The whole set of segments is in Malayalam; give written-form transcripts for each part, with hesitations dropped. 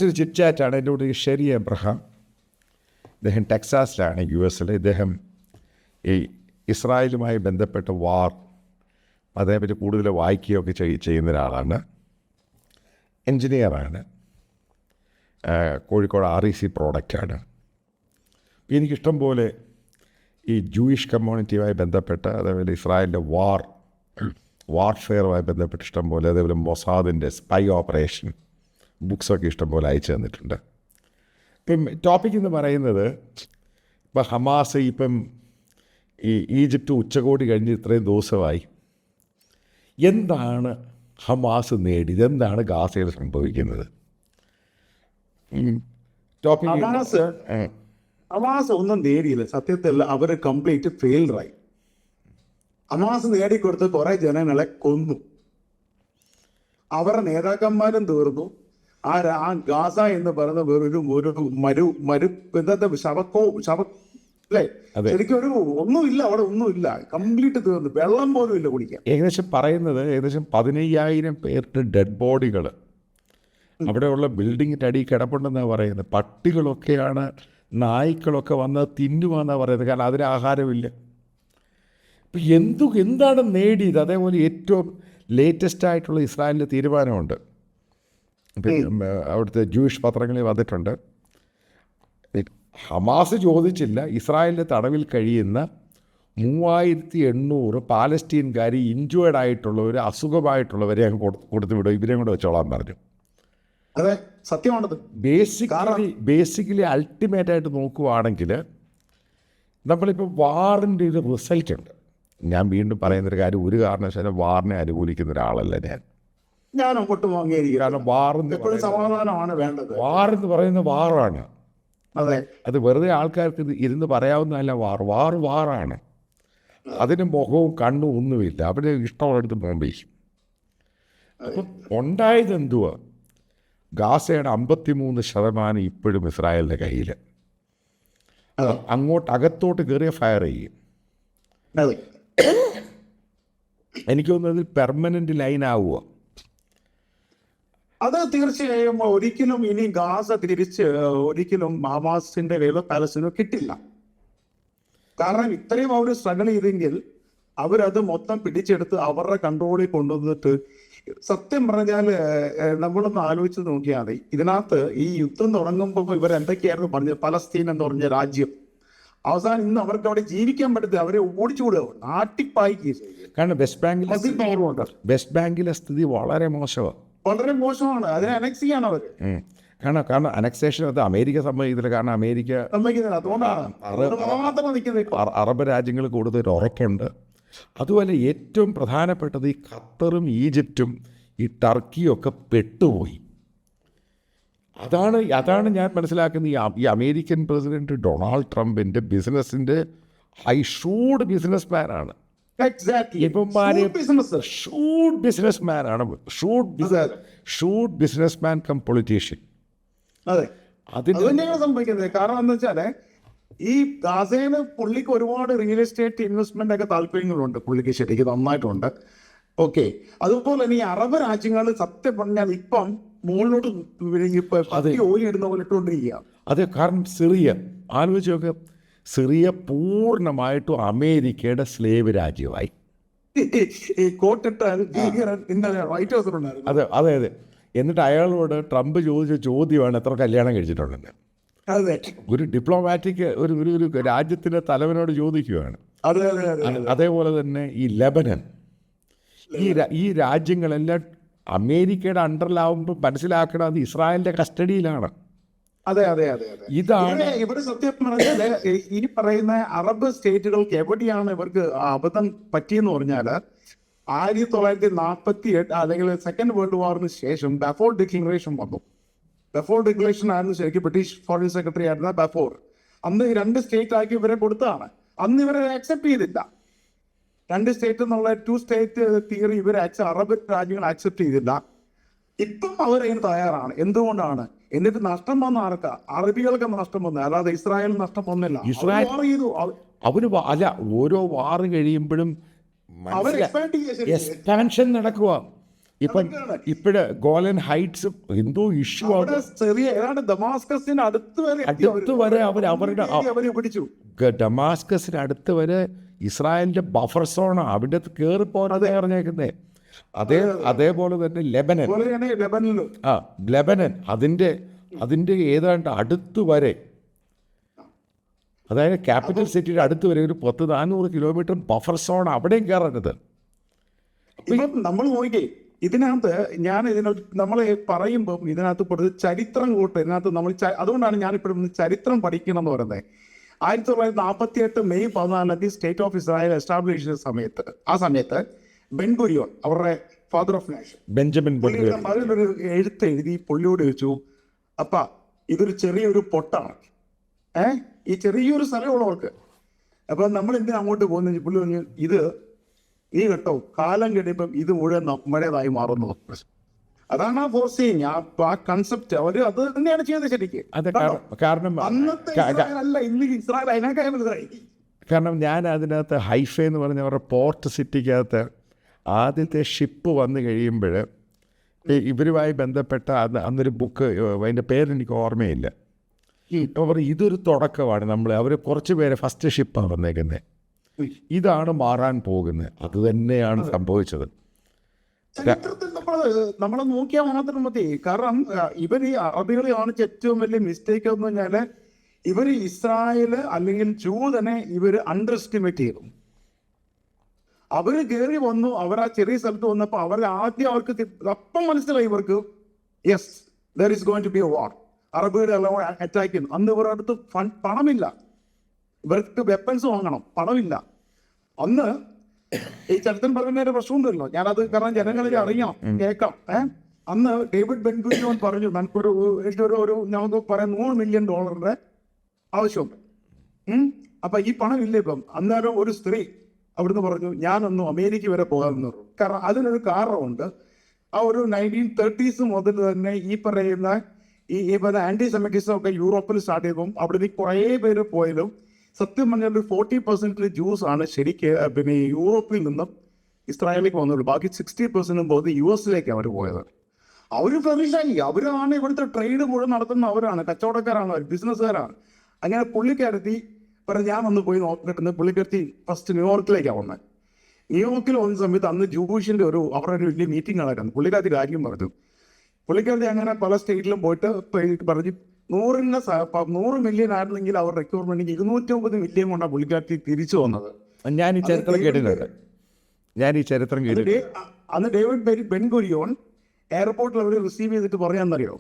മറ്റൊരു ചിറ്റ്ചാറ്റാണ് എൻ്റെ കൂടെ ഷെരി എബ്രഹാം. ഇദ്ദേഹം ടെക്സാസിലാണ്, US-ൽ. ഇദ്ദേഹം ഈ ഇസ്രായേലുമായി ബന്ധപ്പെട്ട വാർ അതേപറ്റി കൂടുതൽ വായിക്കുകയൊക്കെ ചെയ്യുന്ന ഒരാളാണ്. എൻജിനീയറാണ്, കോഴിക്കോട് REC പ്രോഡക്റ്റാണ്. എനിക്കിഷ്ടം പോലെ ഈ ജൂയിഷ് കമ്മ്യൂണിറ്റിയുമായി ബന്ധപ്പെട്ട, അതേപോലെ ഇസ്രായേലിൻ്റെ വാർഫെയറുമായി ബന്ധപ്പെട്ട് ഇഷ്ടം പോലെ, അതേപോലെ മൊസാദിൻ്റെ സ്പൈ ഓപ്പറേഷൻ ബുക്സൊക്കെ ഇഷ്ടം പോലെ അയച്ചു തന്നിട്ടുണ്ട്. ഇപ്പം ടോപ്പിക് എന്ന് പറയുന്നത്, ഇപ്പം ഹമാസ് ഇപ്പം ഈ ഈജിപ്റ്റ് ഉച്ചകോടി കഴിഞ്ഞ് ഇത്രയും ദിവസമായി, എന്താണ് ഹമാസ് നേടിയത്, എന്താണ് ഗാസയിൽ സംഭവിക്കുന്നത്? ഹമാസ് ഒന്നും നേടിയില്ല. സത്യത്തിൽ അവർ കംപ്ലീറ്റ് ഫെയിൽഡറായി. ഹമാസ് നേടിക്കൊടുത്ത് കുറെ ജനങ്ങളെ കൊന്നു, അവരുടെ നേതാക്കന്മാരും തീർന്നു. ആ ഗാസ എന്ന് പറയുന്ന വേറൊരു അല്ലേ, ശരിക്കും ഒന്നുമില്ല, അവിടെ ഒന്നുമില്ല, കംപ്ലീറ്റ് തീർന്നു, വെള്ളം പോലും ഇല്ല കുടിക്കാൻ. ഏകദേശം 15,000 പേരുടെ ഡെഡ് ബോഡികൾ അവിടെയുള്ള ബിൽഡിങ്ങിൻ്റെ അടിയിൽ കിടപ്പുണ്ടെന്നാണ് പറയുന്നത്. പട്ടികളൊക്കെയാണ്, നായ്ക്കളൊക്കെ വന്ന് തിന്നുവാന്നാണ് പറയുന്നത്, കാരണം അതിന് ആഹാരമില്ല. ഇപ്പം എന്താണ് നേടിയത്? അതേപോലെ ഏറ്റവും ലേറ്റസ്റ്റ് ആയിട്ടുള്ള ഇസ്രായേലിൻ്റെ തീരുമാനമുണ്ട്, അവിടുത്തെ ജൂയിഷ് പത്രങ്ങളിൽ വന്നിട്ടുണ്ട്. ഹമാസ് ചോദിച്ചില്ല, ഇസ്രായേലിൻ്റെ തടവിൽ കഴിയുന്ന 3800 പാലസ്റ്റീൻകാർ ഇൻജുവേർഡ് ആയിട്ടുള്ളവർ, അസുഖമായിട്ടുള്ളവരെ അങ്ങ് കൊടുത്തുവിടും, ഇവരെയും കൂടെ വെച്ചോളാൻ പറഞ്ഞു. അതെ, സത്യമാണത്. ബേസിക്കലി അൾട്ടിമേറ്റായിട്ട് നോക്കുവാണെങ്കിൽ നമ്മളിപ്പോൾ വാറിൻ്റെ ഒരു റിസൾട്ട് ഉണ്ട്. ഞാൻ വീണ്ടും പറയുന്നൊരു കാര്യം, ഒരു കാരണവശാലും വാറിനെ അനുകൂലിക്കുന്ന ഒരാളല്ല ഞാൻ ഒട്ടും വാങ്ങിയിരിക്കും. കാരണം സമാധാനമാണ് വേണ്ടത്. വാറെന്ന് പറയുന്ന വാറാണ്. അതെ, അത് വെറുതെ ആൾക്കാർക്ക് ഇരുന്ന് പറയാവുന്നതല്ല. വാറാണ്. അതിന് മുഖവും കണ്ണും ഒന്നുമില്ല, അവരെ ഇഷ്ടമുള്ളടുത്ത് ബോംബേക്കും. അപ്പം ഉണ്ടായത് എന്തുവാ? ഗാസയുടെ 53% ഇപ്പോഴും ഇസ്രായേലിൻ്റെ കയ്യിൽ. അകത്തോട്ട് കയറിയ ഫയർ ചെയ്യും. എനിക്ക് തോന്നുന്നത് പെർമനന്റ് ലൈൻ ആവുക. അത് തീർച്ചയായും ഒരിക്കലും ഇനി ഗാസ തിരിച്ച് ഒരിക്കലും ഹമാസിന്റെ കയ്യിലോ പാലസ്തീനോ കിട്ടില്ല. കാരണം ഇത്രയും അവർ സ്ട്രഗിൾ ചെയ്തെങ്കിൽ അവരത് മൊത്തം പിടിച്ചെടുത്ത് അവരുടെ കൺട്രോളിൽ കൊണ്ടുവന്നിട്ട്, സത്യം പറഞ്ഞാൽ നമ്മളൊന്ന് ആലോചിച്ച് നോക്കിയാൽ മതി. ഇതിനകത്ത് ഈ യുദ്ധം തുടങ്ങുമ്പോൾ ഇവർ എന്തൊക്കെയായിരുന്നു പറഞ്ഞത്? പലസ്തീൻ എന്ന് പറഞ്ഞ രാജ്യം, അവസാനം ഇന്ന് അവർക്ക് അവിടെ ജീവിക്കാൻ പറ്റത്തില്ല, അവരെ ഓടിച്ചുകൂടുക, നാട്ടിപ്പായിക്ക്. കാരണം വെസ്റ്റ് ബാങ്കിലെ സ്ഥിതി വളരെ മോശമാണ്. അതിനെ അനക്സ് ചെയ്യാണ് അവർ. കാരണം അനക്സേഷൻ അത് അമേരിക്ക സമ്മതിക്കത്തില്ല. കാരണം അമേരിക്ക അറബ് രാജ്യങ്ങൾ കൂടുതൽ ഉറപ്പുണ്ട്. അതുപോലെ ഏറ്റവും പ്രധാനപ്പെട്ടത് ഈ ഖത്തറും ഈജിപ്തും ഈ ടർക്കിയും ഒക്കെ പെട്ടുപോയി. അതാണ് ഞാൻ മനസ്സിലാക്കുന്നത്. ഈ അമേരിക്കൻ പ്രസിഡന്റ് ഡൊണാൾഡ് ട്രംപിൻ്റെ ബിസിനസ്സിൻ്റെ ഷൂഡ് ബിസിനസ് മാനാണ്. Shrewd businessman cum politician. അതെ, അത് തന്നെയാണ് സംഭവിക്കുന്നത്. കാരണം എന്താ വെച്ചാല് ഈ ഗാസയില് പുള്ളിക്ക് ഒരുപാട് റിയൽ എസ്റ്റേറ്റ് ഇൻവെസ്റ്റ്മെന്റ് ഒക്കെ താല്പര്യങ്ങളുണ്ട്, പുള്ളിക്ക് ശരിക്കും നന്നായിട്ടുണ്ട്. ഓക്കെ, അതുപോലെ തന്നെ ഈ അറബ് രാജ്യങ്ങൾ സത്യം പറഞ്ഞാൽ ഇപ്പം മുകളിലോട്ട് ഓയിൽ ഇടുന്ന പോലെ ഇട്ടുകൊണ്ടിരിക്കുക. അതെ, കാരണം ആലോചിച്ച് നോക്കുക, സിറിയ പൂർണ്ണമായിട്ടും അമേരിക്കയുടെ സ്ലേവ് രാജ്യമായി. അതെ അതെ അതെ. എന്നിട്ട് അയാളോട് ട്രംപ് ചോദിച്ച ചോദ്യമാണ്, എത്ര കല്യാണം കഴിച്ചിട്ടുണ്ടെന്ന്. ഒരു ഡിപ്ലോമാറ്റിക് ഒരു രാജ്യത്തിന്റെ തലവനോട് ചോദിക്കുകയാണ്. അതേപോലെ തന്നെ ഈ ലെബനൻ, ഈ രാജ്യങ്ങളെല്ലാം അമേരിക്കയുടെ അണ്ടറിലാവുമ്പോൾ മനസ്സിലാക്കണം, അത് ഇസ്രായേലിന്റെ കസ്റ്റഡിയിലാണ്. അതെ അതെ അതെ അതെ. ഇതാണ് ഇവിടെ സത്യം പറഞ്ഞാൽ ഈ പറയുന്ന അറബ് സ്റ്റേറ്റുകൾക്ക് എവിടെയാണ് ഇവർക്ക് അബദ്ധം പറ്റിയെന്ന് പറഞ്ഞാൽ 1948 അല്ലെങ്കിൽ സെക്കൻഡ് വേൾഡ് വാറിന് ശേഷം ബഫോർ ഡിക്ലറേഷൻ വന്നു. ബഫോർ ഡിക്ലറേഷൻ ആയിരുന്നു ശരിക്കും ബ്രിട്ടീഷ് ഫോറിൻ സെക്രട്ടറി ആയിരുന്ന ബഫോർ. അന്ന് 2 സ്റ്റേറ്റ് ആക്കി ഇവരെ കൊടുത്തതാണ്. അന്ന് ഇവരെ അക്സെപ്റ്റ് ചെയ്തില്ല. 2 സ്റ്റേറ്റ് എന്നുള്ള 2 സ്റ്റേറ്റ് തിയറി ഇവരെ അറബ് രാജ്യങ്ങൾ അക്സെപ്റ്റ് ചെയ്തില്ല. ഇപ്പം അവരതിന് തയ്യാറാണ്. എന്തുകൊണ്ടാണ്? എന്നിട്ട് നഷ്ടം വന്ന ആർക്കാ? അറബികൾക്ക് നഷ്ടം വന്നു, അല്ലാതെ ഇസ്രായേലിന് നഷ്ടം വന്നില്ല. അവര് അല്ല, ഓരോ വാറ് കഴിയുമ്പോഴും എക്സ്പാൻഷൻ നടക്കുക. ഇപ്പോഴ് ഗോലൻ ഹൈറ്റ്സും എന്തോ ഇഷ്യൂ ആണ്. ചെറിയ ഏതാണ്ട് ഡമാസ്കസിന് അടുത്ത് വരെ അവരുടെ പിടിച്ചു. ഡമാസ്കസിന് അടുത്ത് വരെ ഇസ്രായേലിന്റെ ബഫർ സോണാണ്, അവിടെ കയറി പോകാതെ പറഞ്ഞേക്കുന്നേ. അതേപോലെ തന്നെ ലെബനൻ അതിന്റെ ഏതാണ്ട് അടുത്ത് വരെ, അതായത് ക്യാപിറ്റൽ സിറ്റിയുടെ അടുത്ത് വരെ ഒരു 400 കിലോമീറ്റർ ബഫർ സോൺ അവിടെയും കയറരുത്. നമ്മൾ നോക്കിക്കേ, ഇതിനകത്ത് നമ്മൾ പറയുമ്പം ഇതിനകത്ത് പെടുന്നത് ചരിത്രം കൂട്ട്. ഇതിനകത്ത് നമ്മൾ അതുകൊണ്ടാണ് ഞാനിപ്പോഴും ചരിത്രം പഠിക്കണം എന്ന് പറയുന്നത്. 1948 May 14 state of Israel establish ചെയ്ത സമയത്ത് ബെൻഗുരിയോൺ, അവരുടെ father of nation, Benjamin Ben Gurion അതിലൊരു എഴുത്ത് എഴുതി പുള്ളിയോട് ചോദിച്ചു, അപ്പ ഇതൊരു ചെറിയൊരു പൊട്ടാണ്, ഈ ചെറിയൊരു സ്ഥലമുള്ളവർക്ക്, അപ്പൊ നമ്മൾ എന്തിനാ അങ്ങോട്ട് പോകുന്ന പുള്ളി പറഞ്ഞു, ഇത് ഈ കേട്ടോ കാലം കഴിയുമ്പം ഇത് മുഴുവൻ നമ്മുടേതായി മാറുന്നു. അതാണ് ആ ഫോർസീങ്, ആ കൺസെപ്റ്റ് അവര് അത് തന്നെയാണ് ചെയ്തത് ശരിക്കും. അന്നത്തെ അല്ല ഇന്ന് ഇസ്രായേൽ അതിനേക്കാൾ വലുതായി. കാരണം ഞാൻ അതിനകത്ത് ഹൈഫ എന്ന് പറഞ്ഞ അവരുടെ പോർട്ട് സിറ്റിക്കകത്ത് ആദ്യത്തെ ഷിപ്പ് വന്നു കഴിയുമ്പോൾ ഇവരുമായി ബന്ധപ്പെട്ട അന്നൊരു ബുക്ക്, അതിൻ്റെ പേരെനിക്ക് ഓർമ്മയില്ല. അവർ ഇതൊരു തുടക്കമാണ്, അവർ കുറച്ച് പേരെ ഫസ്റ്റ് ഷിപ്പാണ് വന്നേക്കുന്നത്, ഇതാണ് മാറാൻ പോകുന്നത്. അത് തന്നെയാണ് സംഭവിച്ചത്. ചരിത്രത്തിൽ നമ്മൾ നോക്കിയാൽ മാത്രം മതി. കാരണം ഇവർ ഈ അറബികളെ കാണിച്ച ഏറ്റവും വലിയ മിസ്റ്റേക്ക് എന്ന് പറഞ്ഞാല് ഇവര് ഇസ്രായേല് അല്ലെങ്കിൽ ജൂതനെ ഇവര് അണ്ടർ എസ്റ്റിമേറ്റ് ചെയ്തു. അവര് കയറി വന്നു, അവർ ആ ചെറിയ സ്ഥലത്ത് വന്നപ്പോൾ അവർക്ക് അപ്പം മനസ്സിലായി ഇവർക്ക് yes there is going to be a war, അറബികളുടെ എല്ലാം അറ്റാക്ക് ചെയ്യുന്നു. അന്ന് ഇവരുടെ അടുത്ത് പണമില്ല, ഇവർക്ക് വെപ്പൻസ് വാങ്ങണം, പണമില്ല. അന്ന് ഈ ചരിത്രം പറയുന്നതിന്റെ പ്രശ്നമുണ്ടല്ലോ, ഞാനത് കാരണം ജനങ്ങളിൽ അറിയാം കേൾക്കാം. അന്ന് ഡേവിഡ് ബെൻഗുരിയോൺ പറഞ്ഞു, നമുക്കൊരു ഞങ്ങൾക്ക് പറയാം $100 മില്യൺ ആവശ്യമുണ്ട്. അപ്പൊ ഈ പണം ഇല്ല ഇപ്പം. അന്നേരം ഒരു സ്ത്രീ അവിടുന്ന് പറഞ്ഞു, ഞാനൊന്നും അമേരിക്ക വരെ പോകാമെന്ന് പറഞ്ഞു. കാരണം അതിനൊരു കാരണമുണ്ട്. ആ ഒരു 1930s മുതൽ തന്നെ ഈ പറയുന്ന ആന്റി സെമിറ്റിസം ഒക്കെ യൂറോപ്പിൽ സ്റ്റാർട്ട് ചെയ്തതും അവിടുന്ന് കുറേ പേര് പോയതും സത്യം പറഞ്ഞാൽ 40% ജ്യൂസ് ആണ് ശരിക്ക് പിന്നെ യൂറോപ്പിൽ നിന്നും ഇസ്രായേലിലേക്ക് വന്നുള്ളൂ. ബാക്കി 60% പോകുന്നത് US അവർ പോയത്. അവർ ഫെമിഷായി, അവരാണ് ഇവിടുത്തെ ട്രേഡ് മുഴുവൻ നടത്തുന്ന, അവരാണ് കച്ചവടക്കാരാണ്, അവർ ബിസിനസ്സുകാരാണ്. അങ്ങനെ പുള്ളിക്കാരത്തി പറഞ്ഞ് ഞാൻ വന്ന് പോയി നോക്കിയിട്ട് പുള്ളിക്കാരത്തി ഫസ്റ്റ് ന്യൂയോർക്കിലേക്കാണ് വന്നത്. ന്യൂയോർക്കിൽ വന്ന സമയത്ത് അന്ന് ജൂഷിന്റെ അവരുടെ ഒരു വലിയ മീറ്റിംഗ് ആയിരുന്നു. പുള്ളിക്കാരത്തി കാര്യം പറഞ്ഞു. പുള്ളിക്കാരത്തി അങ്ങനെ പല സ്റ്റേറ്റിലും പോയിട്ട് പറഞ്ഞു 100 മില്യൺ ആയിരുന്നെങ്കിൽ അവർ റിക്വയർമെന്റ് 250 മില്യൺ കൊണ്ടാണ് പുള്ളിക്കാരത്തി തിരിച്ചു വന്നത്. ഞാൻ ഈ ചരിത്രം കേട്ടിട്ടുണ്ട്. അന്ന് ഡേവിഡ് ബെൻഗുരിയോൺ എയർപോർട്ടിൽ അവർ റിസീവ് ചെയ്തിട്ട് പറയാന്നറിയോ,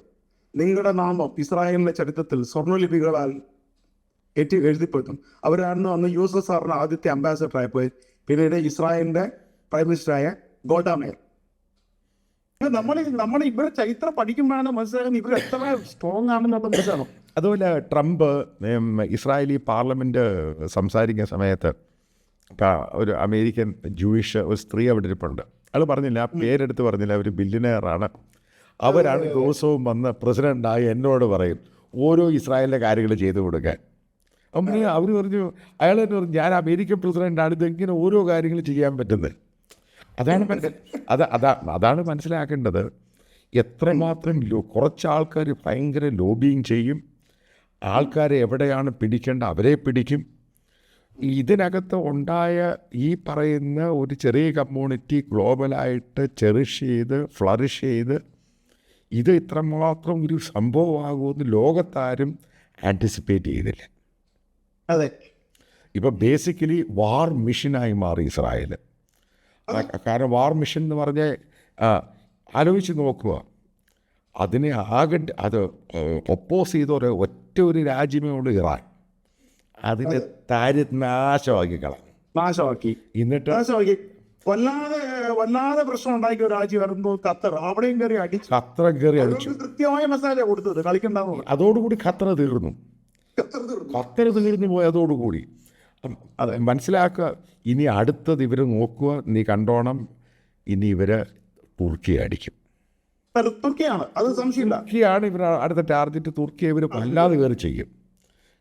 നിങ്ങളുടെ നാമം ഇസ്രായേലിന്റെ ചരിത്രത്തിൽ സ്വർണ്ണലിപികളാൽ എഴുതിപ്പെടുത്തും. അവരായിരുന്നു അന്ന് USSRന്റെ ആദ്യത്തെ അംബാസഡർ ആയിപ്പോയി. പിന്നീട് ഇസ്രായേലിന്റെ പ്രൈം മിനിസ്റ്ററായ ഗോൾഡ മേയർ. നമ്മൾ ഇവരെ ചരിത്രം പഠിക്കുമ്പോഴാണ് മനസ്സിലാകുന്നത് ഇവർ എത്ര സ്ട്രോങ് ആണെന്നുള്ള മനസ്സിലാകും. അതുപോലെ ട്രംപ് ഇസ്രായേലി പാർലമെന്റ് സംസാരിക്കുന്ന സമയത്ത് ഒരു അമേരിക്കൻ ജൂയിഷ് ഒരു സ്ത്രീ അവിടെ ഇരിപ്പുണ്ട്. അത് പറഞ്ഞില്ല, ആ പേരെടുത്ത് പറഞ്ഞില്ല, അവർ ബില്യനെയറാണ്, അവരാണ് ദിവസവും വന്ന് പ്രസിഡൻ്റായി എന്നോട് പറയും ഓരോ ഇസ്രായേലിൻ്റെ കാര്യങ്ങൾ ചെയ്തു കൊടുക്കാൻ. അപ്പം അവർ പറഞ്ഞു, അയാൾ തന്നെ പറഞ്ഞു, ഞാൻ അമേരിക്കൻ പ്രസിഡൻ്റാണ്, ഇതെങ്ങനെ ഓരോ കാര്യങ്ങൾ ചെയ്യാൻ പറ്റുന്നത്. അതാണ് മനസ്സിലാക്കേണ്ടത്. എത്രമാത്രം കുറച്ച് ആൾക്കാർ ഭയങ്കര ലോബിങ് ചെയ്യും, ആൾക്കാരെ എവിടെയാണ് പിടിക്കേണ്ട അവരെ പിടിക്കും. ഇതിനകത്ത് ഉണ്ടായ ഈ പറയുന്ന ഒരു ചെറിയ കമ്മ്യൂണിറ്റി ഗ്ലോബലായിട്ട് ചെറിഷ് ചെയ്ത് ഫ്ലറിഷ് ചെയ്ത് ഇത് ഇത്രമാത്രം ഒരു സംഭവമാകുമെന്ന് ലോകത്താരും ആൻറ്റിസിപ്പേറ്റ് ചെയ്തില്ല. അതെ, ഇപ്പോൾ ബേസിക്കലി വാർ മിഷനായി മാറി ഇസ്രായേൽ. കാരണം വാർ മിഷൻ എന്ന് പറഞ്ഞാൽ ആലോചിച്ച് നോക്കുക, അതിനെ അത് ഒപ്പോസ് ചെയ്ത ഒരു രാജ്യമേ ഉള്ളൂ, ഇറാൻ. അതിനെ നാശമാക്കി എന്നിട്ട് വല്ലാതെ പ്രശ്നം ഉണ്ടാക്കിയ ഒരു രാജ്യം വരുമ്പോൾ ഖത്തർ, അവിടെയും കയറി അടിച്ചു. കൃത്യമായ മെസ്സേജ് കൊടുത്തത് കളിക്കണ്ടാവും. അതോടുകൂടി ഖത്തർ തീർന്നു പോയി. അതോടുകൂടി അത് മനസ്സിലാക്കുക. ഇനി അടുത്തത് ഇവർ നോക്കുക, നീ കണ്ടോണം, ഇനി ഇവര് തുർക്കിയെ അടിക്കും. തുർക്കിയാണ്, അത് സംശയമില്ല. തുർക്കിയാണ് ഇവർ അടുത്ത ടാർഗറ്റ്. തുർക്കിയെ ഇവർ വല്ലാതെ കയറി ചെയ്യും.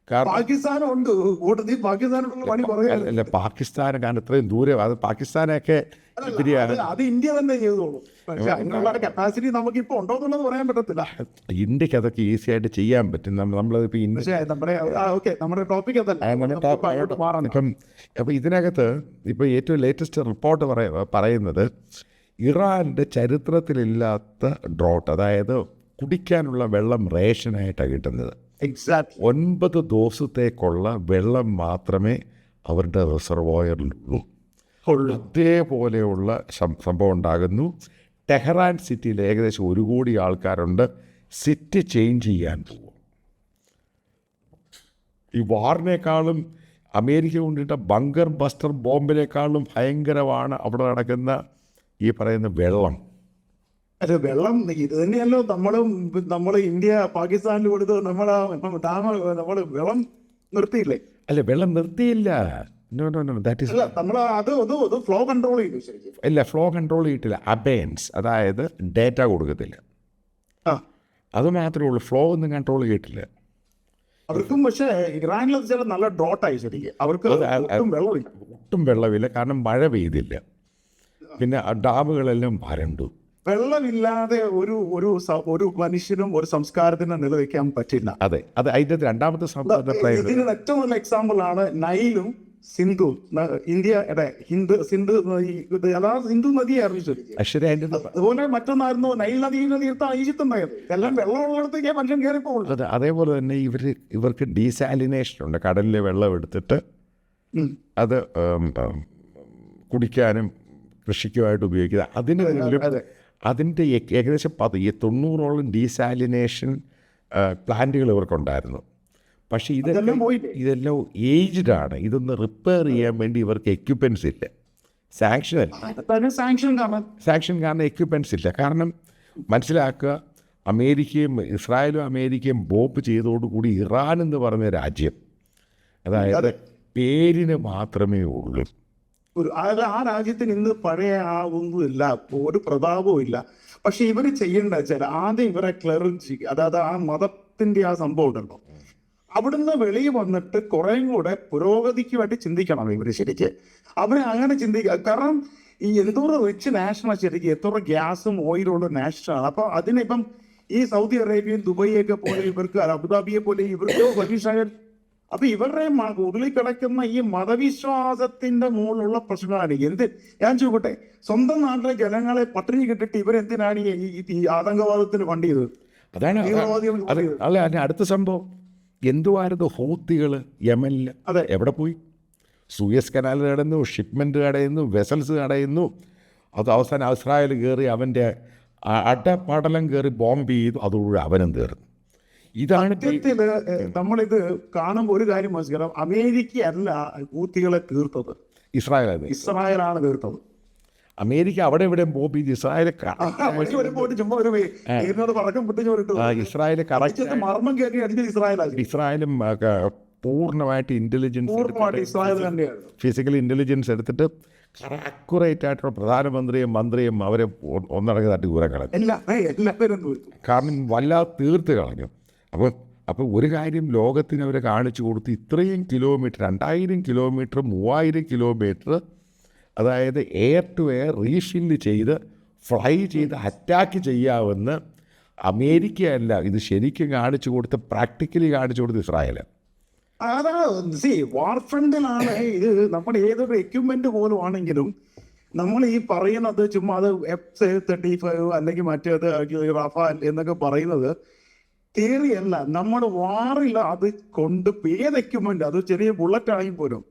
കാരണം പാകിസ്ഥാനും ഉണ്ട് കൂട്ടത്തിൽ, പാകിസ്ഥാനുള്ള പണി പറയാൻ അല്ല പാകിസ്ഥാൻ കാരണം ഇത്രയും ദൂരം അത് പാകിസ്ഥാനൊക്കെ ഇത്തിരിയാണ് അത് ഇന്ത്യ തന്നെ ചെയ്തോളൂ. പക്ഷെ അതിനുള്ള കപ്പാസിറ്റി നമുക്കിപ്പോ ഉണ്ടോ എന്നുള്ളത് പറയാൻ പറ്റത്തില്ല. ഇന്ത്യക്ക് അതൊക്കെ ഈസി ആയിട്ട് ചെയ്യാൻ പറ്റും. നമ്മളതിപ്പോൾ ഇന്ത്യ പക്ഷേ നമ്മുടെ ഓക്കെ, നമ്മുടെ ടോപ്പിക് അതല്ല. അപ്പം ഇതിനകത്ത് ഇപ്പോൾ ഏറ്റവും ലേറ്റസ്റ്റ് റിപ്പോർട്ട് പറയുന്നത് ഇറാൻ്റെ ചരിത്രത്തിലില്ലാത്ത ഡ്രോട്ട്, അതായത് കുടിക്കാനുള്ള വെള്ളം റേഷനായിട്ടാണ് കിട്ടുന്നത്. എക്സാക്ട്ലി 9 ദിവസത്തേക്കുള്ള വെള്ളം മാത്രമേ അവരുടെ റിസർവോയറിലുള്ളൂ. അതേപോലെയുള്ള സംഭവം ഉണ്ടാകുന്നു. ടെഹ്റാൻ സിറ്റിയിൽ ഏകദേശം 1 കോടി ആൾക്കാരുണ്ട്. സിറ്റി ചേഞ്ച് ചെയ്യാൻ പോകും. ഈ വാറിനേക്കാളും അമേരിക്ക കൊണ്ടിട്ട ബങ്കർ ബസ്റ്റർ ബോംബിനേക്കാളും ഭയങ്കരമാണ് അവിടെ നടക്കുന്ന ഈ പറയുന്ന വെള്ളം. അല്ല, വെള്ളം ഇത് തന്നെയല്ലോ നമ്മൾ ഇന്ത്യ പാകിസ്ഥാനിൽ കൊടുത്ത് നമ്മൾ വെള്ളം നിർത്തിയില്ലേ? അല്ല, വെള്ളം നിർത്തിയില്ല. ദാറ്റ് ഈസ് അത് ഫ്ലോ കൺട്രോൾ ചെയ്തു ശരിക്കും. ഇല്ല, ഫ്ലോ കൺട്രോൾ ചെയ്തിട്ടില്ല. അബേൻസ്, അതായത് ഡേറ്റ കൊടുക്കത്തില്ല. അത് മാത്രമേ ഉള്ളൂ. ഫ്ലോ ഒന്നും കൺട്രോൾ ചെയ്തിട്ടില്ല അവർക്കും. പക്ഷേ ഇറാനിൽ ചില നല്ല ഡ്രോട്ടായി ശരിക്കും. അവർക്ക് ഒട്ടും വെള്ളമില്ല. കാരണം മഴ പെയ്തില്ല. പിന്നെ ഡാമുകളെല്ലാം വരണ്ടു. വെള്ളമില്ലാതെ ഒരു മനുഷ്യനും ഒരു സംസ്കാരത്തിനും നിലനിൽക്കാൻ പറ്റില്ല. അതെ, അതിന്റെ രണ്ടാമത്തെ ഇതിന് ഏറ്റവും നല്ല എക്സാമ്പിൾ ആണ് നൈലും സിന്ധു. ഇന്ത്യയുടെ സിന്ധു നദിയായിരുന്നു ശരിക്കും. അതുപോലെ മറ്റൊന്നായിരുന്നു നൈൽ നദിയിലാണ് ഈജിപ്ത് ഉണ്ടായത്. എല്ലാം വെള്ളമുള്ളിടത്തേക്ക് മനുഷ്യൻ കയറി പോകുന്നത്. അതേപോലെ തന്നെ ഇവർക്ക് ഡീസാലിനേഷൻ ഉണ്ട്. കടലിലെ വെള്ളം എടുത്തിട്ട് അത് കുടിക്കാനും കൃഷിക്കുമായിട്ട് ഉപയോഗിക്കുക. അതിൻ്റെ ഏകദേശം 90ഓളം ഡീസാലിനേഷൻ പ്ലാന്റുകൾ ഇവർക്കുണ്ടായിരുന്നു. പക്ഷേ ഇതെല്ലാം ഏജ്ഡ് ആണ്. ഇതൊന്ന് റിപ്പയർ ചെയ്യാൻ വേണ്ടി ഇവർക്ക് എക്യുപ്മെൻറ്റ്സ് ഇല്ല. സാങ്ഷൻ കാരണം എക്യുപ്മെൻറ്റ്സ് ഇല്ല. കാരണം മനസ്സിലാക്കുക, ഇസ്രായേലും അമേരിക്കയും ബോംബ് ചെയ്തതോടുകൂടി ഇറാൻ എന്ന് പറഞ്ഞ രാജ്യം, അതായത് പേരിന് മാത്രമേ ഉള്ളൂ. ആ രാജ്യത്തിന് ഇന്ന് പഴയ ഒന്നുമില്ല, ഒരു പ്രതാപവും ഇല്ല. പക്ഷെ ഇവർ ചെയ്യേണ്ട വെച്ചാൽ ആദ്യം ഇവരെ ക്ലറിഞ്ചി, അതായത് ആ മതത്തിന്റെ ആ സംഭവം ഉണ്ടല്ലോ, അവിടുന്ന് വെളിയിൽ വന്നിട്ട് കുറേയും കൂടെ പുരോഗതിക്ക് വേണ്ടി ചിന്തിക്കണം ഇവര് ശരിക്ക്. അവരെ അങ്ങനെ ചിന്തിക്കുക. കാരണം ഈ എന്തോരം റിച്ച് നാഷണൽ ശരിക്കും, എത്ര ഗ്യാസും ഓയിലും ഉള്ള നാഷണലാണ്. അപ്പൊ അതിനിപ്പം ഈ സൗദി അറേബ്യയും ദുബൈയൊക്കെ പോലെ ഇവർക്ക്, അബുദാബിയെ പോലെ ഇവർക്ക് പരീക്ഷ. അപ്പൊ ഇവരുടെ ഉള്ളിൽ കിടക്കുന്ന ഈ മതവിശ്വാസത്തിന്റെ മുകളിലുള്ള പ്രശ്നമാണ്. ഞാൻ ചോദിക്കട്ടെ, സ്വന്തം നാട്ടിലെ ജനങ്ങളെ പട്ടിണി കിട്ടിട്ട് ഇവരെന്തിനാണ് ഈ ആതങ്കവാദത്തിന് ഫണ്ട് ചെയ്തത്? അതാണ് അടുത്ത സംഭവം. എന്തുവായിരുന്നു ഹൂത്തികൾ യമനിൽ? അതെ, എവിടെ പോയി? സൂയസ് കനാൽ കടന്നു, ഷിപ്മെൻറ്റ് കടയുന്നു, വെസൽസ് കടയുന്നു. അത് അവസാനം ഇസ്രായേൽ കയറി അവൻ്റെ അടപടലം കയറി ബോംബ് ചെയ്തു. അതോടുകൂടി അവനും തീർന്നു. ഇതാണ് നമ്മളിത് കാണുമ്പോൾ ഒരു കാര്യം മനസ്സിലാക്കാം. അമേരിക്ക അല്ല ഹൂത്തികളെ തീർത്തത്, ഇസ്രായേലാണ് തീർത്തത്. അമേരിക്ക അവിടെ ഇവിടെ ബോംബ് ചെയ്ത് ഇസ്രായേൽ ഇസ്രായേലും പൂർണ്ണമായിട്ട് ഫിസിക്കൽ ഇൻ്റലിജൻസ് എടുത്തിട്ട് അക്യുറേറ്റ് ആയിട്ടുള്ള പ്രധാനമന്ത്രിയും മന്ത്രിയും അവരെ ഒന്നടങ്ങ് തട്ടി ദൂരം കളഞ്ഞു. കാരണം വല്ലാതെ തീർത്ത് കളഞ്ഞു. അപ്പോൾ ഒരു കാര്യം ലോകത്തിന് അവർ കാണിച്ചു കൊടുത്ത്, ഇത്രയും കിലോമീറ്റർ, 2000 കിലോമീറ്റർ 3000 കിലോമീറ്റർ, അതായത് എയർ ടു എയർ റീഫില്ല് ചെയ്ത് ഫ്ലൈ ചെയ്ത് അറ്റാക്ക് ചെയ്യാമെന്ന് അമേരിക്കയല്ല, ഇത് ശരിക്കും കാണിച്ചു കൊടുത്ത്, പ്രാക്ടിക്കലി കാണിച്ചു കൊടുത്ത് ഇസ്രായേൽ. വാർഫ്രണ്ടിലാണ് ഇത്. നമ്മുടെ ഏതൊരു എക്യുപ്മെന്റ് പോലും ആണെങ്കിലും നമ്മൾ ഈ പറയുന്നത് ചുമ്മാ അത് F-35 അല്ലെങ്കിൽ മറ്റേത് റഫാൽ എന്നൊക്കെ പറയുന്നത് തിയറി അല്ല. നമ്മൾ വാറിൽ അത് കൊണ്ട് ഏത് എക്യുപ്മെന്റ്, അത് ചെറിയ ബുള്ളറ്റ് ആണെങ്കിൽ പോലും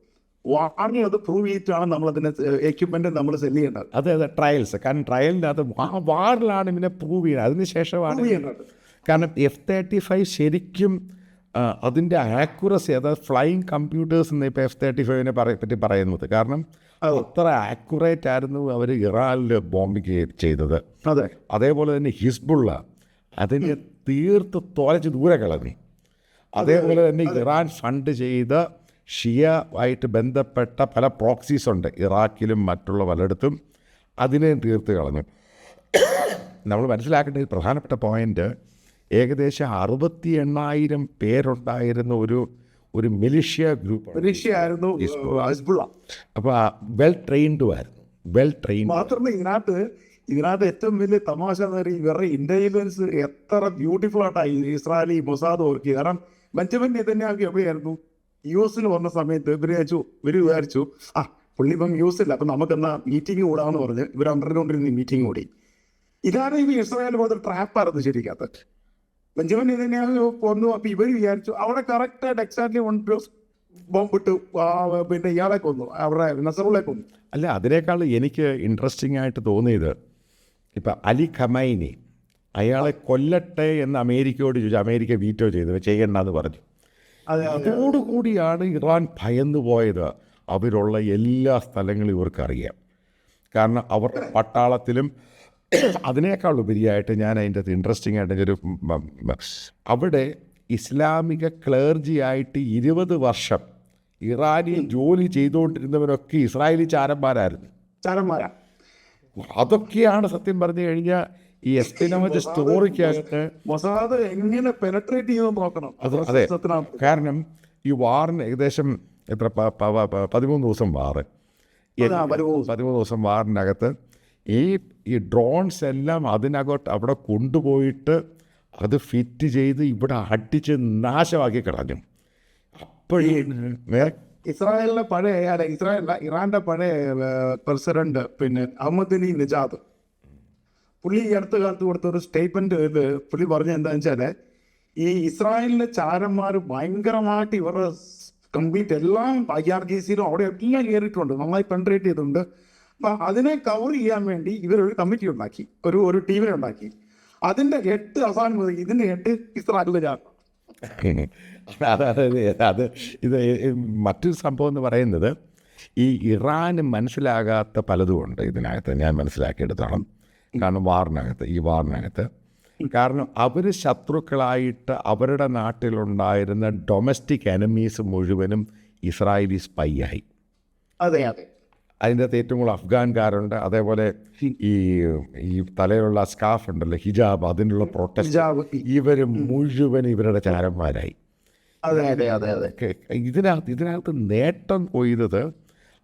വാറിൽ അത് പ്രൂവ് ചെയ്തിട്ടാണ് നമ്മൾ അതിനെ എക്യുപ്മെന്റ് നമ്മൾ സെല് ചെയ്യേണ്ടത്. അതെ, ട്രയൽസ്. കാരണം ട്രയലിനകത്ത് വാറിലാണ് ഇതിനെ പ്രൂവ് ചെയ്യുന്നത്, അതിനുശേഷമാണ് ചെയ്യുന്നത്. കാരണം F-35 ശരിക്കും അതിൻ്റെ ആക്യുറസി, അതായത് ഫ്ലൈയിങ് കമ്പ്യൂട്ടേഴ്സ് എന്ന് ഇപ്പോൾ F-35 പറ്റി പറയുന്നത്. കാരണം അത്ര ആക്യുറേറ്റ് ആയിരുന്നു അവർ ഇറാനിൽ ബോംബിങ് ചെയ്തത്. അതെ, അതേപോലെ തന്നെ ഹിസ്ബുള്ള അതിനെ തീർത്ത് തോലച്ച് ദൂരെ കളഞ്ഞു. അതേപോലെ തന്നെ ഇറാൻ ഫണ്ട് ചെയ്ത ഷിയ ആയിട്ട് ബന്ധപ്പെട്ട പല പ്രോക്സീസ് ഉണ്ട് ഇറാഖിലും മറ്റുള്ള പലയിടത്തും, അതിനെ തീർത്ത് കളഞ്ഞു. നമ്മൾ മനസ്സിലാക്കേണ്ട ഒരു പ്രധാനപ്പെട്ട പോയിന്റ്, ഏകദേശം 68,000 പേരുണ്ടായിരുന്ന ഒരു മിലിഷ്യ ഗ്രൂപ്പ് പരീക്ഷയായിരുന്നു ഹിസ്ബുള്ള. അപ്പോൾ വെൽ ട്രെയിൻഡും ആയിരുന്നു, വെൽ ട്രെയിൻഡ്. മാത്രമല്ല ഇതിനകത്ത് ഏറ്റവും വലിയ തമാശ എന്ന് പറയുന്നത് ഇവരുടെ ഇന്റലിജൻസ് എത്ര ബ്യൂട്ടിഫുൾ ആയിട്ടാണ് ഇസ്രായേലി മൊസാദ് വർക്ക് ചെയ്ത്. കാരണം ബെഞ്ചമിൻ നെതന്യാഹു എവിടെയായിരുന്നു? US വന്ന സമയത്ത് ഇവർ വിചാരിച്ചു പുള്ളി ഇപ്പം US ഇല്ല, അപ്പം നമുക്കെന്നാ മീറ്റിംഗ് കൂടാന്ന് പറഞ്ഞ് ഇവർ അണ്ടർകൊണ്ടിരുന്ന മീറ്റിംഗ് കൂടി. ഇതാണ് ഈ ഇസ്രായേൽ പോലത്തെ ട്രാപ്പായിരുന്നു ശരിക്കകത്ത്. ബെഞ്ചമിൻ നെതന്യാഹു വന്നു. അപ്പം ഇവർ വിചാരിച്ചു അവിടെ കറക്റ്റായിട്ട് എക്സാക്ട്ലി 1 ബോംബിട്ട് പിന്നെ ഇയാളെ കൊന്നു, അവിടെ നസറുള്ളെ കൊന്നു. അല്ല, അതിനേക്കാൾ എനിക്ക് ഇൻട്രസ്റ്റിംഗ് ആയിട്ട് തോന്നിയത് ഇപ്പം അലി ഖമൈനി അയാളെ കൊല്ലട്ടെ എന്ന് അമേരിക്കയോട് ചോദിച്ചു. അമേരിക്ക വീറ്റോ ചെയ്യണ്ടെന്ന് പറഞ്ഞു. അതോടുകൂടിയാണ് ഇറാൻ ഭയന്നു പോയത്. അവരുള്ള എല്ലാ സ്ഥലങ്ങളും ഇവർക്കറിയാം. കാരണം അവരുടെ പട്ടാളത്തിലും അതിനേക്കാൾ ഉപരിയായിട്ട് ഞാൻ അതിൻ്റെ അകത്ത് ഇൻട്രസ്റ്റിംഗ് ആയിട്ട് ഒരു അവിടെ ഇസ്ലാമിക ക്ലേർജി ആയിട്ട് 20 വർഷം ഇറാനിൽ ജോലി ചെയ്തുകൊണ്ടിരുന്നവരൊക്കെ ഇസ്രായേലി ചാരന്മാരായിരുന്നു. അതൊക്കെയാണ് സത്യം പറഞ്ഞു കഴിഞ്ഞാൽ ഈ എസ്പിനോജ് സ്റ്റോറിക്കകത്ത് മൊസാദ് എങ്ങനെ പെനട്രേറ്റ് ചെയ്യുമെന്ന് നോക്കണം. അതെ, കാരണം ഈ വാറിന് ഏകദേശം എത്ര 13 ദിവസം വാറ്, 13 ദിവസം വാറിനകത്ത് ഈ ഡ്രോൺസ് എല്ലാം അതിനകത്ത് അവിടെ കൊണ്ടുപോയിട്ട് അത് ഫിറ്റ് ചെയ്ത് ഇവിടെ അടിച്ച് നാശമാക്കി കളഞ്ഞു. അപ്പോഴേ ഇസ്രായേലിന്റെ ഇറാന്റെ പഴയ പ്രസിഡന്റ് പിന്നെ അഹമ്മദ് നിജാദ് പുള്ളി ഈ അടുത്ത കാലത്ത് കൊടുത്ത ഒരു സ്റ്റേറ്റ്മെന്റ് പുള്ളി പറഞ്ഞ എന്താണെന്ന് വെച്ചാല് ഈ ഇസ്രായേലിലെ ചാരന്മാർ ഭയങ്കരമായിട്ട് ഇവരുടെ കംപ്ലീറ്റ് എല്ലാം IRGCയിലും അവിടെ എല്ലാം കയറിയിട്ടുണ്ട്, നന്നായി പെൻട്രേറ്റ് ചെയ്തിട്ടുണ്ട്. അപ്പൊ അതിനെ കവർ ചെയ്യാൻ വേണ്ടി ഇവരൊരു കമ്മിറ്റി ഉണ്ടാക്കി, ഒരു ടീമിനെ ഉണ്ടാക്കി. അതിന്റെ ഹെഡ് അവസാനം മുതൽ ഇതിന്റെ ഹെഡ് ഇസ്രായേലിലെ ചാരം. അത് ഇത് മറ്റൊരു സംഭവം എന്ന് പറയുന്നത് ഈ ഇറാന് മനസ്സിലാകാത്ത പലതുമുണ്ട് ഇതിനകത്ത്. ഞാൻ മനസ്സിലാക്കിയെടുത്തോളം, കാരണം ഈ വാറിനകത്ത് കാരണം അവർ ശത്രുക്കളായിട്ട് അവരുടെ നാട്ടിലുണ്ടായിരുന്ന ഡൊമസ്റ്റിക് എനിമീസ് മുഴുവനും ഇസ്രായേലി സ്പൈ ആയി. അതെ, അതിൻ്റെ അകത്ത് ഏറ്റവും കൂടുതൽ അഫ്ഗാൻകാരുണ്ട്. അതേപോലെ ഈ തലയിലുള്ള സ്കാഫ് ഉണ്ടല്ലോ, ഹിജാബ്, അതിനുള്ള പ്രൊട്ടസ്റ്റ്, ഇവർ മുഴുവൻ ഇവരുടെ ചാരന്മാരായി. ഇതിനകത്ത് നേട്ടം കൊയ്തത്,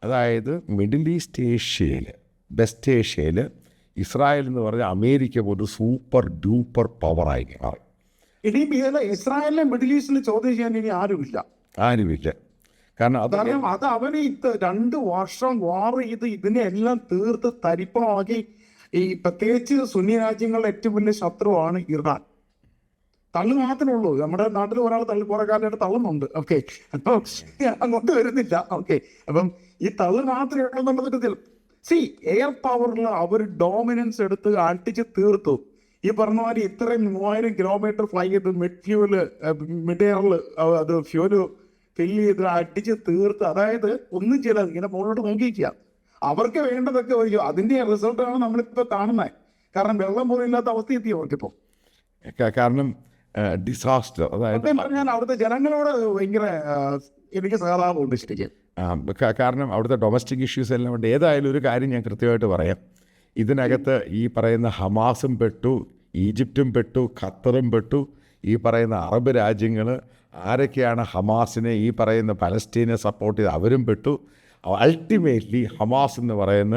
അതായത് മിഡിൽ ഈസ്റ്റ് ഏഷ്യയിൽ, വെസ്റ്റ് ഏഷ്യയിൽ ഇസ്രായേൽ എന്ന് പറഞ്ഞാൽ അമേരിക്ക ഒരു സൂപ്പർ ഡൂപ്പർ പവറായി മാറി. ഇനി ഇസ്രായേലിനെ മിഡിൽ ഈസ്റ്റിൽ ചോദ്യം ചെയ്യാൻ ഇനി ആരുമില്ല. കാരണം അത് അവന് 2 വർഷം വാർ ചെയ്ത് ഇതിനെ എല്ലാം തീർത്ത് തരിപ്പണമാക്കി. ഈ പ്രത്യേകിച്ച് സുന്നി രാജ്യങ്ങളുടെ ഏറ്റവും വലിയ ശത്രുവാണ് ഇറാൻ. തള്ളു മാത്രമേ ഉള്ളൂ. നമ്മുടെ നാട്ടിൽ ഒരാൾ കുറെ കാലമായിട്ട് തള്ളുന്നുണ്ട്. ഓക്കെ, അപ്പം അങ്ങോട്ട് വരുന്നില്ല. ഓക്കെ, അപ്പം ഈ തള്ളു മാത്രമേ ഉള്ളൂ എന്നുള്ളത്. എയർ പവറിൽ അവർ ഡോമിനൻസ് എടുത്ത് അടിച്ച് തീർത്തു. ഈ പറഞ്ഞ മാതിരി ഇത്രയും 3000 കിലോമീറ്റർ ഫ്ലൈ ചെയ്ത് മിഡ് എയറിൽ അത് ഫ്യൂല് ഫില്ല് ചെയ്ത് അടിച്ച് തീർത്ത്, അതായത് ഒന്നും ചെയ്യില്ല, ഇങ്ങനെ മുകളിലോട്ട് നോക്കിയിരിക്കുക. അവർക്ക് വേണ്ടതൊക്കെ വരും. അതിന്റെ റിസൾട്ടാണ് നമ്മളിപ്പോൾ കാണുന്നത്. കാരണം വെള്ളം പോലും ഇല്ലാത്ത അവസ്ഥ എത്തി അവർക്കിപ്പോൾ. കാരണം ഡിസാസ്റ്റർ, അതായത് പറഞ്ഞാൽ അവിടുത്തെ ജനങ്ങളോട് ഭയങ്കര എനിക്ക് സഹതാപമുണ്ട് ശരിക്കും. കാരണം അവിടുത്തെ ഡൊമസ്റ്റിക് ഇഷ്യൂസ് എല്ലാം ഉണ്ട്. ഏതായാലും ഒരു കാര്യം ഞാൻ കൃത്യമായിട്ട് പറയാം. ഇതിനകത്ത് ഈ പറയുന്ന ഹമാസും പെട്ടു, ഈജിപ്തും പെട്ടു, ഖത്തറും പെട്ടു, ഈ പറയുന്ന അറബ് രാജ്യങ്ങൾ ആരൊക്കെയാണ് ഹമാസിനെ, ഈ പറയുന്ന പലസ്തീനെ സപ്പോർട്ട് ചെയ്ത് അവരും പെട്ടു. അൾട്ടിമേറ്റ്ലി ഹമാസ് എന്ന് പറയുന്ന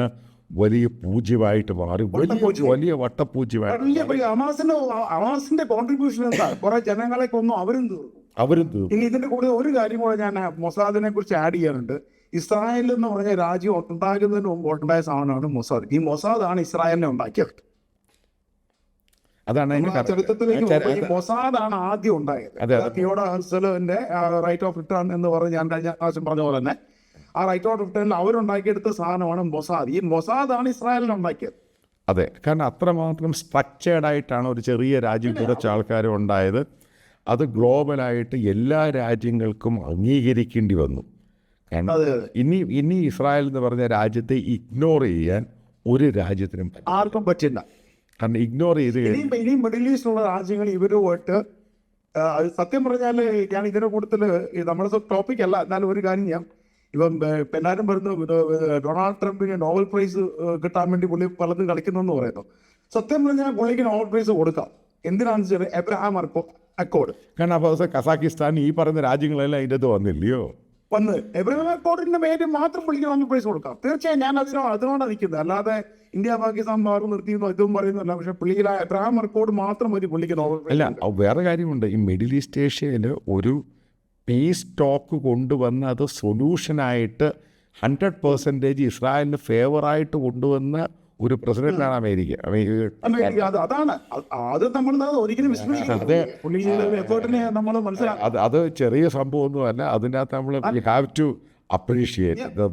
വലിയ പൂജ്യമായിട്ട് മാറി, വലിയ വട്ടപൂജ്യമായിട്ട്. ഹമാസിന്റെ കോൺട്രിബ്യൂഷൻ എന്താ? കുറെ ജനങ്ങളെ കൊന്നു, അവരും തീർന്നു. ഇനി ഇതിന്റെ കൂടെ ഒരു കാര്യം കൂടെ ഞാൻ മൊസാദിനെ കുറിച്ച് ആഡ് ചെയ്യാറുണ്ട്. ഇസ്രായേൽ എന്ന് പറഞ്ഞ രാജ്യം ഉണ്ടാകുന്നതിന് മുമ്പ് ഉണ്ടായ സാധനമാണ് മൊസാദ്. ഈ മൊസാദാണ് ഇസ്രായേലിനെ ഉണ്ടാക്കിയത്. അതാണ് ചരിത്രത്തിലേക്ക് മൊസാദാണ് ആദ്യം ഉണ്ടായത്. തിയോഡർ ഹെർസലിന്റെ റൈറ്റ് ഓഫ് റിട്ടേൺ എന്ന് പറഞ്ഞ് ഞാൻ കഴിഞ്ഞ പ്രാവശ്യം പറഞ്ഞ പോലെ തന്നെ ആ റൈറ്റ് ഓഫ് റിട്ടേണിൽ അവരുണ്ടാക്കിയെടുത്ത സാധനമാണ് മൊസാദ്. ഈ മൊസാദാണ് ഇസ്രായേലിനെ ഉണ്ടാക്കിയത്. അതെ, കാരണം അത്രമാത്രം സ്ട്രക്ചേർഡായിട്ടാണ് ഒരു ചെറിയ രാജ്യം കുറച്ച് ആൾക്കാരും ഉണ്ടായത്. അത് ഗ്ലോബലായിട്ട് എല്ലാ രാജ്യങ്ങൾക്കും അംഗീകരിക്കേണ്ടി വന്നു. ഇനി ഇസ്രായേൽ എന്ന് പറഞ്ഞ രാജ്യത്തെ ഇഗ്നോർ ചെയ്യാൻ ഒരു രാജ്യത്തിനും ആർക്കും പറ്റില്ല. കാരണം ഇഗ്നോർ ചെയ്ത് ഇനി മിഡിൽ ഈസ്റ്റിലുള്ള രാജ്യങ്ങൾ ഇവരുമായിട്ട് സത്യം പറഞ്ഞാൽ ഞാൻ ഇതിനെ കൂടുതൽ നമ്മുടെ ടോപ്പിക് അല്ല, എന്നാലും ഒരു കാര്യം ചെയ്യാം. ഇപ്പം എല്ലാവരും വരുന്നു ഡൊണാൾഡ് ട്രംപിന് നോബൽ പ്രൈസ് കിട്ടാൻ വേണ്ടി പുള്ളി പലതും കളിക്കുന്നു എന്ന് പറയുന്നു. സത്യം പറഞ്ഞാൽ പുള്ളിക്ക് നോബൽ പ്രൈസ് കൊടുക്കാം. എന്തിനാണെന്ന് വെച്ചാൽ എബ്രഹാം അക്കോർഡ് കാരണം അപ്പോൾ കസാക്കിസ്ഥാൻ ഈ പറയുന്ന രാജ്യങ്ങളെല്ലാം അതിൻ്റെ അത് വന്നില്ലയോ? വന്ന് എബ്രഹാം അക്കോർഡിന്റെ പേര് മാത്രം പുള്ളിക്ക് പൈസ കൊടുക്കാം. തീർച്ചയായും ഞാൻ അതിനോടാണ് നിൽക്കുന്നത്. അല്ലാതെ ഇന്ത്യ പാകിസ്ഥാൻ മാറി നിർത്തിയെന്നോ ഇതും പറയുന്നില്ല. പക്ഷെ പുള്ളിക്ക് എബ്രഹാം അക്കോർഡ് മാത്രം മതി പുള്ളിക്ക് നോബൽ പ്രൈസ്. അല്ല, വേറെ കാര്യമുണ്ട്. ഈ മിഡിൽ ഈസ്റ്റ് ഏഷ്യയിൽ ഒരു പീസ് ടോക്ക് കൊണ്ടുവന്ന് അത് സൊല്യൂഷനായിട്ട് 100% ഇസ്രായേലിന് ഫേവറായിട്ട് കൊണ്ടുവന്ന ഒരു പ്രസിഡന്റാണ് അമേരിക്ക. അതാണ് അത് നമ്മൾ ഒരിക്കലും എഫേർട്ടിനെ നമ്മൾ മനസ്സിലാക്കാം. അത് ചെറിയ സംഭവമൊന്നുമല്ല. അതിനകത്ത് നമ്മൾ have to appreciate the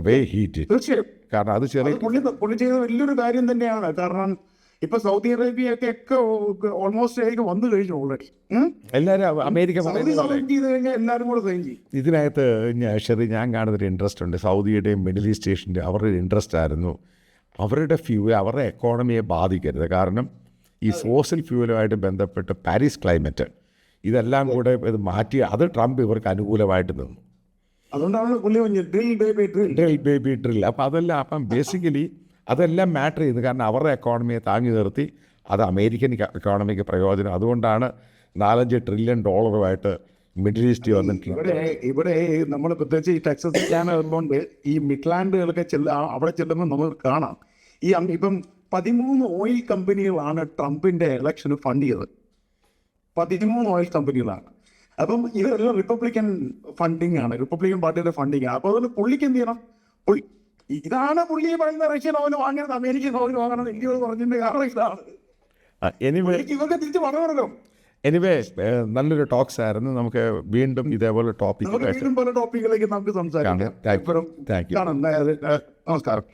way he did. തീർച്ചയായും. കാരണം അത് ചെറിയ പുള്ളി ചെയ്ത വലിയൊരു കാര്യം തന്നെയാണ്. കാരണം ഇപ്പൊ സൗദി അറേബ്യയൊക്കെ ഓൾമോസ്റ്റ് വന്നു കഴിഞ്ഞു ഓൾറെഡി. എല്ലാവരും അമേരിക്ക ചെയ്ത് കഴിഞ്ഞാൽ എല്ലാവരും കൂടെ സൈൻ ചെയ്യും. ഇതിനകത്ത് ഞാൻ കാണുന്നൊരു ഇൻട്രസ്റ്റ് ഉണ്ട്. സൗദിയുടെയും മിഡിൽ ഈസ്റ്റ് ഏഷ്യൻ്റെ അവരുടെ ഇൻട്രസ്റ്റ് ആയിരുന്നു അവരുടെ അവരുടെ എക്കോണമിയെ ബാധിക്കരുത്. കാരണം ഈ ഫോസിൽ ഫ്യൂലുമായിട്ട് ബന്ധപ്പെട്ട് പാരീസ് ക്ലൈമറ്റ് ഇതെല്ലാം കൂടെ ഇത് മാറ്റി അത് ട്രംപ് ഇവർക്ക് അനുകൂലമായിട്ട് നിന്നു. അതുകൊണ്ടാണ് പുള്ളി ഡ്രിൽ ബേബി ഡ്രിൽ. അപ്പം ബേസിക്കലി അതെല്ലാം മാറ്റർ ചെയ്യുന്നു. കാരണം അവരുടെ എക്കോണമിയെ താങ്ങി നിർത്തി അത് അമേരിക്കൻ എക്കോണമിക്ക് പ്രയോജനം. അതുകൊണ്ടാണ് $4-5 ട്രില്യൺ മിഡിൽ ഈസ്റ്റ് വന്നിട്ടുള്ളത്. ഇവിടെ നമ്മൾ പ്രത്യേകിച്ച് ഈ ടെക്സസ് ഉള്ളതുകൊണ്ട് ഈ മിഡ്ലാൻഡുകളൊക്കെ അവിടെ ചെല്ലുമ്പോൾ നമുക്ക് കാണാം. ഇപ്പം 13 ഓയിൽ കമ്പനികളാണ് ട്രംപിന്റെ ഇലക്ഷന് ഫണ്ട് ചെയ്തത്. 13 ഓയിൽ കമ്പനികളാണ്. അപ്പം ഇതെല്ലാം റിപ്പബ്ലിക്കൻ ഫണ്ടിങ് ആണ്, റിപ്പബ്ലിക്കൻ പാർട്ടിയുടെ ഫണ്ടിങ് ആണ്. അപ്പോൾ അതുകൊണ്ട് പുള്ളിക്ക് എന്ത് ചെയ്യണം? ഇതാണ് പുള്ളി പറയുന്ന റഷ്യൻ ഓയിൽ വാങ്ങരുത്, അമേരിക്കൻ ഓയിൽ വാങ്ങണം, ഇന്ത്യയോട് പറഞ്ഞതിന്റെ കാരണം ഇതാണ്. ഇവർക്ക് തിരിച്ച് പറയണല്ലോ. എനിവേ നല്ലൊരു ടോക്സ് ആയിരുന്നു. നമുക്ക് വീണ്ടും ഇതേപോലെ പല ടോപ്പിക്കിലേക്ക് നമുക്ക് സംസാരിക്കാം. Thank you. നമസ്കാരം.